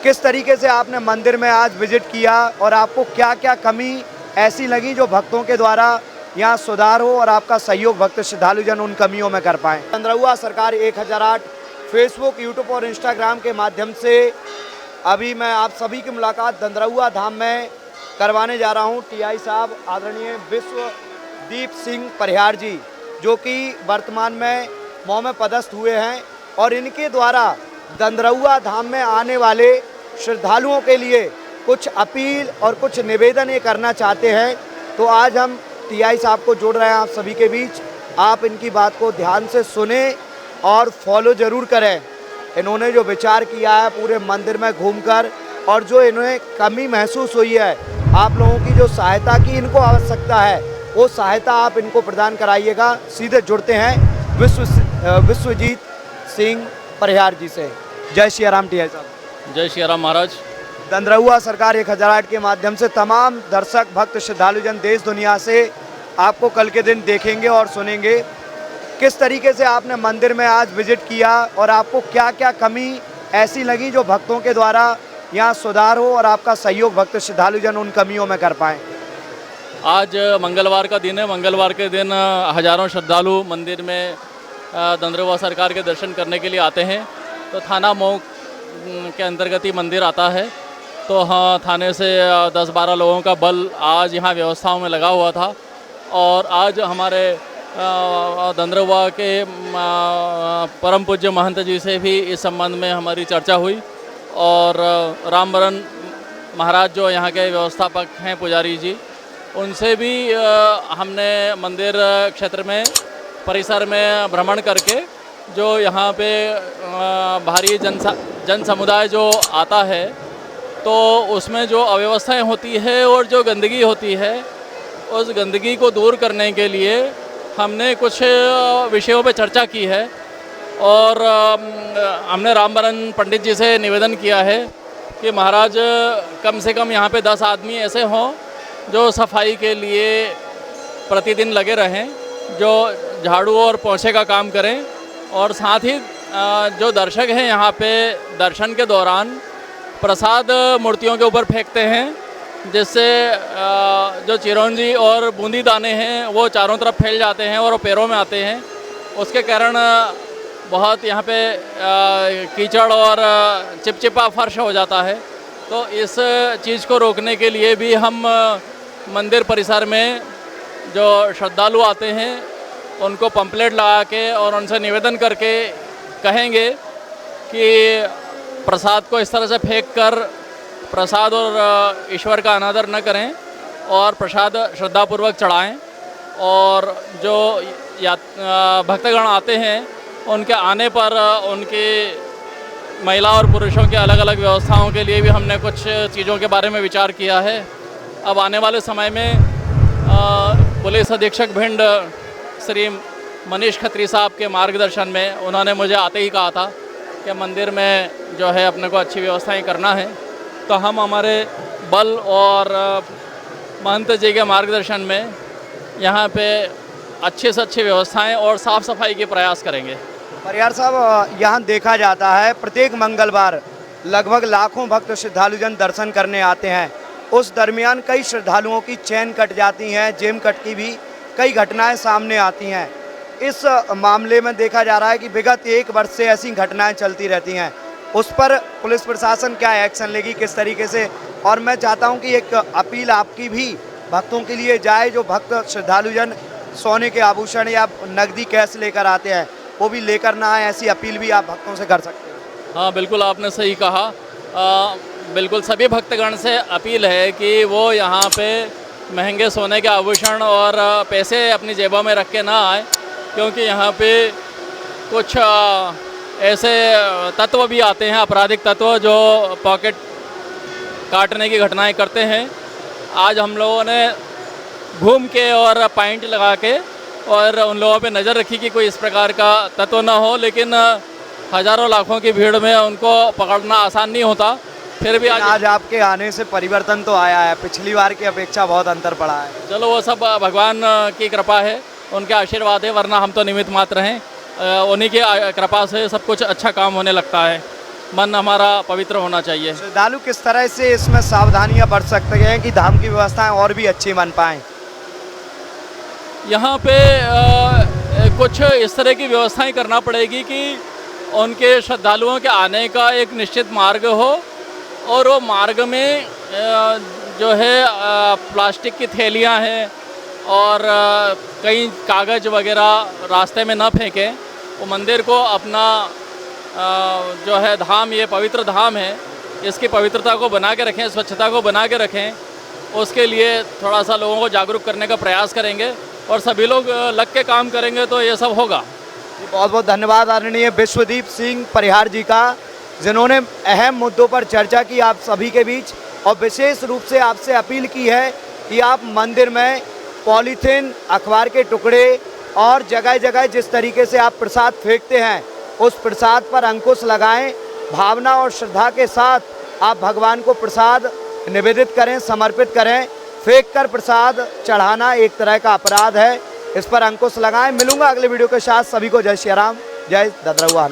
किस तरीके से आपने मंदिर में आज विजिट किया और आपको क्या क्या कमी ऐसी लगी जो भक्तों के द्वारा यहाँ सुधार हो और आपका सहयोग भक्त श्रद्धालुजन उन कमियों में कर पाएँ। दंदरहुआ सरकार 1008 फेसबुक, यूट्यूब और इंस्टाग्राम के माध्यम से अभी मैं आप सभी की मुलाकात दंदरहुआ धाम में करवाने जा रहा हूँ। टीआई साहब आदरणीय विश्वदीप सिंह परिहार जी, जो कि वर्तमान में मौ में पदस्थ हुए हैं और इनके द्वारा दंदरहुआ धाम में आने वाले श्रद्धालुओं के लिए कुछ अपील और कुछ निवेदन ये करना चाहते हैं। तो आज हम टीआई साहब को जोड़ रहे हैं आप सभी के बीच। आप इनकी बात को ध्यान से सुने और फॉलो ज़रूर करें। इन्होंने जो विचार किया है पूरे मंदिर में घूमकर और जो इन्हें कमी महसूस हुई है, आप लोगों की जो सहायता की इनको आवश्यकता है वो सहायता आप इनको प्रदान कराइएगा। सीधे जुड़ते हैं विश्वजीत सिंह परिहार जी से। जय श्री राम टीआई साहब। जय श्री राम महाराज। दंदरहुआ सरकार 1008 के माध्यम से तमाम दर्शक भक्त श्रद्धालुजन देश दुनिया से आपको कल के दिन देखेंगे और सुनेंगे। किस तरीके से आपने मंदिर में आज विजिट किया और आपको क्या क्या कमी ऐसी लगी जो भक्तों के द्वारा यहाँ सुधार हो और आपका सहयोग भक्त श्रद्धालुजन उन कमियों में कर पाएँ। आज मंगलवार का दिन है। मंगलवार के दिन हजारों श्रद्धालु मंदिर में दंदरहुआ सरकार के दर्शन करने के लिए आते हैं। तो थाना मऊ के अंतर्गत ही मंदिर आता है। तो हाँ, थाने से 10-12 लोगों का बल आज यहाँ व्यवस्थाओं में लगा हुआ था और आज हमारे दंदरहुआ के परम पूज्य महंत जी से भी इस संबंध में हमारी चर्चा हुई और रामबरन महाराज जो यहाँ के व्यवस्थापक हैं, पुजारी जी, उनसे भी हमने मंदिर क्षेत्र में परिसर में भ्रमण करके जो यहाँ पे भारी जन समुदाय जो आता है तो उसमें जो अव्यवस्थाएं होती है और जो गंदगी होती है, उस गंदगी को दूर करने के लिए हमने कुछ विषयों पे चर्चा की है और हमने रामबरन पंडित जी से निवेदन किया है कि महाराज कम से कम यहाँ पे 10 आदमी ऐसे हों जो सफाई के लिए प्रतिदिन लगे रहें, जो झाड़ू और पोंछे का काम करें और साथ ही जो दर्शक हैं यहाँ पे दर्शन के दौरान प्रसाद मूर्तियों के ऊपर फेंकते हैं, जिससे जो चिरौंजी और बूंदी दाने हैं वो चारों तरफ फैल जाते हैं और वो पैरों में आते हैं। उसके कारण बहुत यहाँ पे कीचड़ और चिपचिपा फर्श हो जाता है। तो इस चीज़ को रोकने के लिए भी हम मंदिर परिसर में जो श्रद्धालु आते हैं उनको पंपलेट लगा के और उनसे निवेदन करके कहेंगे कि प्रसाद को इस तरह से फेंक कर प्रसाद और ईश्वर का अनादर न करें और प्रसाद श्रद्धापूर्वक चढ़ाएं। और जो भक्तगण आते हैं उनके आने पर उनकी महिला और पुरुषों की अलग अलग व्यवस्थाओं के लिए भी हमने कुछ चीज़ों के बारे में विचार किया है। अब आने वाले समय में पुलिस अधीक्षक भिंड श्री मनीष खत्री साहब के मार्गदर्शन में उन्होंने मुझे आते ही कहा था कि मंदिर में जो है अपने को अच्छी व्यवस्थाएं करना है। तो हम हमारे बल और महंत जी के मार्गदर्शन में यहाँ पे अच्छे से अच्छी व्यवस्थाएं और साफ़ सफाई के प्रयास करेंगे। परिहार साहब, यहाँ देखा जाता है प्रत्येक मंगलवार लगभग लाखों भक्त श्रद्धालुजन दर्शन करने आते हैं। उस दरमियान कई श्रद्धालुओं की चैन कट जाती हैं, जेम कट की भी कई घटनाएं सामने आती हैं। इस मामले में देखा जा रहा है कि विगत 1 वर्ष से ऐसी घटनाएं चलती रहती हैं। उस पर पुलिस प्रशासन क्या एक्शन लेगी, किस तरीके से? और मैं चाहता हूं कि एक अपील आपकी भी भक्तों के लिए जाए, जो भक्त श्रद्धालुजन सोने के आभूषण या नकदी कैश लेकर आते हैं वो भी लेकर ना आए, ऐसी अपील भी आप भक्तों से कर सकते हैं। हाँ, बिल्कुल आपने सही कहा। बिल्कुल सभी भक्तगण से अपील है कि वो यहाँ पे महंगे सोने के आभूषण और पैसे अपनी जेबों में रख के ना आए, क्योंकि यहाँ पे कुछ ऐसे तत्व भी आते हैं, आपराधिक तत्व, जो पॉकेट काटने की घटनाएं करते हैं। आज हम लोगों ने घूम के और पॉइंट लगा के और उन लोगों पे नज़र रखी कि कोई इस प्रकार का तत्व ना हो, लेकिन हज़ारों लाखों की भीड़ में उनको पकड़ना आसान नहीं होता। फिर भी आज आपके आने से परिवर्तन तो आया है, पिछली बार की अपेक्षा बहुत अंतर पड़ा है। चलो वो सब भगवान की कृपा है, उनके आशीर्वाद है, वरना हम तो निमित्त मात्र हैं। उन्हीं की कृपा से सब कुछ अच्छा काम होने लगता है। मन हमारा पवित्र होना चाहिए। श्रद्धालु किस तरह से इसमें सावधानियां बरत सकते हैं कि धाम की व्यवस्थाएं और भी अच्छी बन पाएं? यहाँ पे कुछ इस तरह की व्यवस्थाएं करना पड़ेगी कि उनके श्रद्धालुओं के आने का एक निश्चित मार्ग हो और वो मार्ग में जो है प्लास्टिक की थैलियाँ हैं और कई कागज़ वगैरह रास्ते में न फेंकें। वो मंदिर को अपना जो है धाम, ये पवित्र धाम है, इसकी पवित्रता को बना के रखें, स्वच्छता को बना के रखें। उसके लिए थोड़ा सा लोगों को जागरूक करने का प्रयास करेंगे और सभी लोग लग के काम करेंगे तो ये सब होगा। बहुत बहुत धन्यवाद आदरणीय विश्वदीप सिंह परिहार जी का, जिन्होंने अहम मुद्दों पर चर्चा की आप सभी के बीच, और विशेष रूप से आपसे अपील की है कि आप मंदिर में पॉलीथीन, अखबार के टुकड़े और जगह जगह जिस तरीके से आप प्रसाद फेंकते हैं उस प्रसाद पर अंकुश लगाएं। भावना और श्रद्धा के साथ आप भगवान को प्रसाद निवेदित करें, समर्पित करें। फेंक कर प्रसाद चढ़ाना एक तरह का अपराध है, इस पर अंकुश लगाएं। मिलूंगा अगले वीडियो के साथ। सभी को जय श्री राम, जय ददरहुआ।